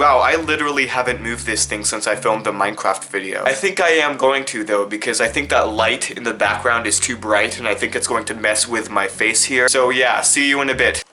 Wow, I literally haven't moved this thing since I filmed the Minecraft video. I think I am going to though, because I think that light in the background is too bright and I think it's going to mess with my face here. So yeah, see you in a bit.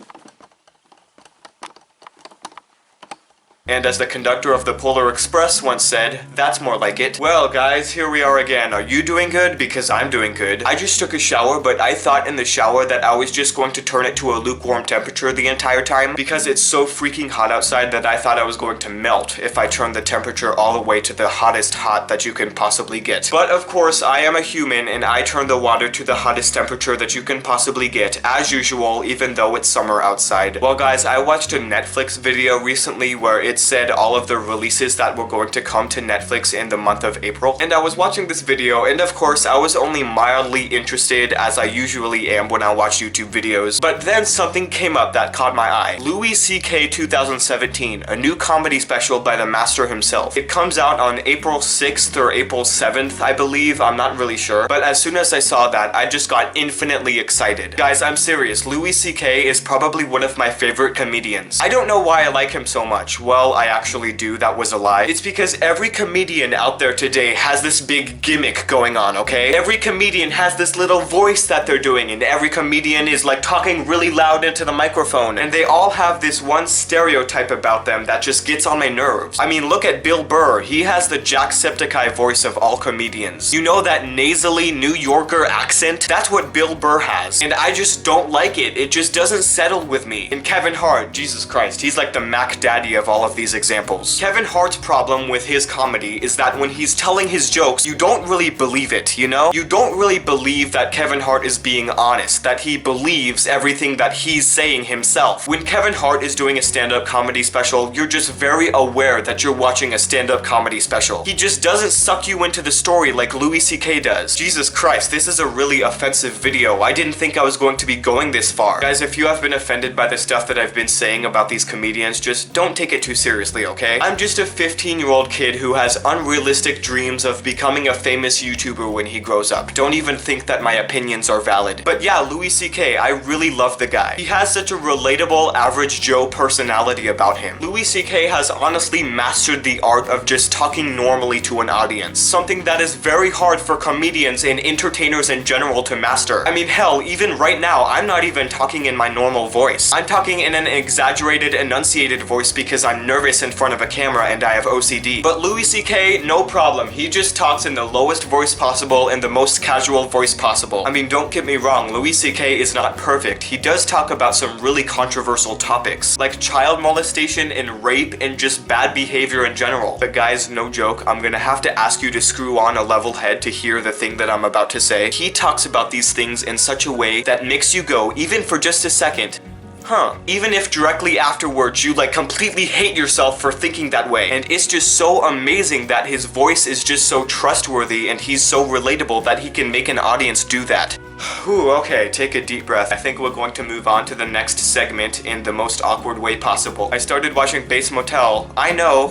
And as the conductor of the Polar Express once said, that's more like it. Well guys, here we are again. Are you doing good? Because I'm doing good. I just took a shower, but I thought in the shower that I was just going to turn it to a lukewarm temperature the entire time because it's so freaking hot outside that I thought I was going to melt if I turned the temperature all the way to the hottest hot that you can possibly get. But of course, I am a human and I turn the water to the hottest temperature that you can possibly get, as usual, even though it's summer outside. Well guys, I watched a Netflix video recently where it said all of the releases that were going to come to Netflix in the month of April, and I was watching this video and of course I was only mildly interested, as I usually am when I watch YouTube videos, but then something came up that caught my eye. Louis C.K. 2017, a new comedy special by the master himself. It comes out on April 6th or April 7th, I believe, I'm not really sure, but as soon as I saw that, I just got infinitely excited. Guys, I'm serious, Louis C.K. is probably one of my favorite comedians. I don't know why I like him so much. Well, I actually do, that was a lie. It's because every comedian out there today has this big gimmick going on, okay? Every comedian has this little voice that they're doing, and every comedian is like talking really loud into the microphone, and they all have this one stereotype about them that just gets on my nerves. I mean, look at Bill Burr. He has the Jacksepticeye voice of all comedians. You know that nasally New Yorker accent? That's what Bill Burr has, and I just don't like it. It just doesn't settle with me. And Kevin Hart, Jesus Christ, he's like the Mac Daddy of all of these examples. Kevin Hart's problem with his comedy is that when he's telling his jokes, you don't really believe it, you know? You don't really believe that Kevin Hart is being honest, that he believes everything that he's saying himself. When Kevin Hart is doing a stand-up comedy special, you're just very aware that you're watching a stand-up comedy special. He just doesn't suck you into the story like Louis C.K. does. Jesus Christ, this is a really offensive video. I didn't think I was going to be going this far. Guys, if you have been offended by the stuff that I've been saying about these comedians, just don't take it too seriously, okay? I'm just a 15-year-old kid who has unrealistic dreams of becoming a famous YouTuber when he grows up. Don't even think that my opinions are valid. But yeah, Louis C.K., I really love the guy. He has such a relatable, average Joe personality about him. Louis C.K. has honestly mastered the art of just talking normally to an audience, something that is very hard for comedians and entertainers in general to master. I mean, hell, even right now, I'm not even talking in my normal voice. I'm talking in an exaggerated, enunciated voice because I'm nervous in front of a camera and I have OCD. But Louis C.K., no problem. He just talks in the lowest voice possible and the most casual voice possible. I mean, don't get me wrong, Louis C.K. is not perfect. He does talk about some really controversial topics, like child molestation and rape and just bad behavior in general. But guys, no joke, I'm gonna have to ask you to screw on a level head to hear the thing that I'm about to say. He talks about these things in such a way that makes you go, even for just a second, huh, even if directly afterwards you like completely hate yourself for thinking that way. And it's just so amazing that his voice is just so trustworthy and he's so relatable that he can make an audience do that. Whew, okay, take a deep breath. I think we're going to move on to the next segment in the most awkward way possible. I started watching Bates Motel. I know,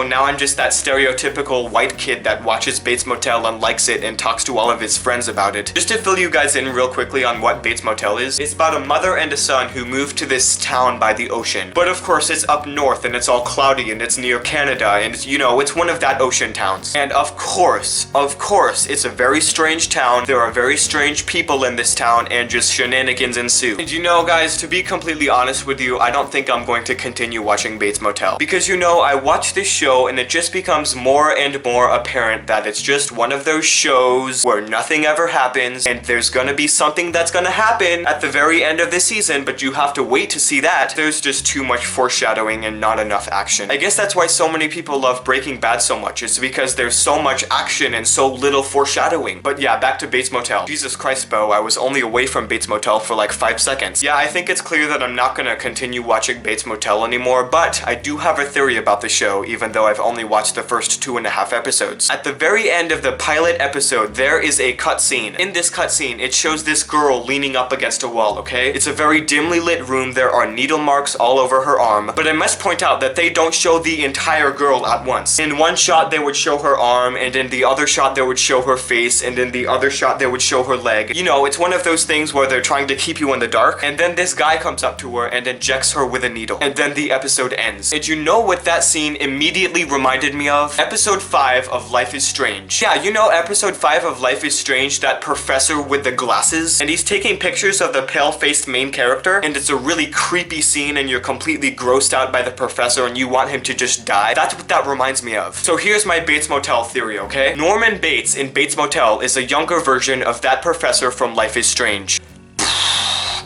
now I'm just that stereotypical white kid that watches Bates Motel and likes it and talks to all of his friends about it. Just to fill you guys in real quickly on what Bates Motel is, it's about a mother and a son who moved to this town by the ocean. But of course it's up north and it's all cloudy and it's near Canada and it's, you know, it's one of that ocean towns. And of course, it's a very strange town. There are very strange people in this town and just shenanigans ensue. And you know guys, to be completely honest with you, I don't think I'm going to continue watching Bates Motel. Because you know, I watch this show and it just becomes more and more apparent that it's just one of those shows where nothing ever happens and there's gonna be something that's gonna happen at the very end of the season, but you have to wait to see that. There's just too much foreshadowing and not enough action. I guess that's why so many people love Breaking Bad so much. It's because there's so much action and so little foreshadowing. But yeah, back to Bates Motel. Jesus Christ, Bo, I was only away from Bates Motel for like 5 seconds. Yeah, I think it's clear that I'm not gonna continue watching Bates Motel anymore, but I do have a theory about the show, even though I've only watched the first 2.5 episodes. At the very end of the pilot episode, there is a cutscene. In this cutscene, it shows this girl leaning up against a wall, okay? It's a very dimly lit room, there are needle marks all over her arm, but I must point out that they don't show the entire girl at once. In one shot, they would show her arm, and in the other shot, they would show her face, and in the other shot, they would show her her leg. You know, it's one of those things where they're trying to keep you in the dark, and then this guy comes up to her and injects her with a needle. And then the episode ends. And you know what that scene immediately reminded me of? Episode 5 of Life is Strange. Yeah, you know episode 5 of Life is Strange, that professor with the glasses? And he's taking pictures of the pale-faced main character, and it's a really creepy scene and you're completely grossed out by the professor and you want him to just die. That's what that reminds me of. So here's my Bates Motel theory, okay? Norman Bates in Bates Motel is a younger version of that professor from Life is Strange.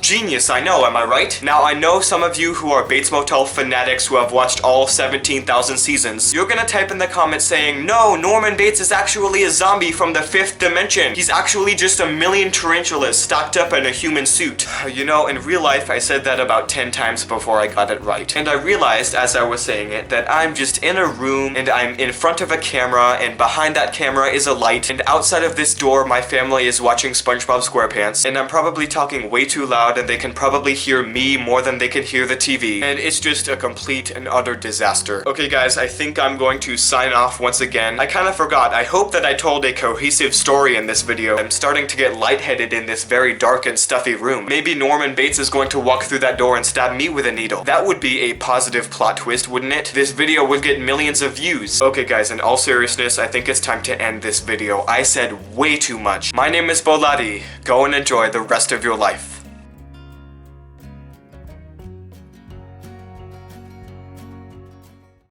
Genius, I know, am I right? Now, I know some of you who are Bates Motel fanatics who have watched all 17,000 seasons. You're gonna type in the comments saying, no, Norman Bates is actually a zombie from the 5th dimension. He's actually just a million tarantulas stacked up in a human suit. You know, in real life, I said that about 10 times before I got it right. And I realized, as I was saying it, that I'm just in a room, and I'm in front of a camera, and behind that camera is a light, and outside of this door, my family is watching SpongeBob SquarePants, and I'm probably talking way too loud, and they can probably hear me more than they can hear the TV. And it's just a complete and utter disaster. Okay guys, I think I'm going to sign off once again. I kind of forgot. I hope that I told a cohesive story in this video. I'm starting to get lightheaded in this very dark and stuffy room. Maybe Norman Bates is going to walk through that door and stab me with a needle. That would be a positive plot twist, wouldn't it? This video would get millions of views. Okay guys, in all seriousness, I think it's time to end this video. I said way too much. My name is Boladi. Go and enjoy the rest of your life.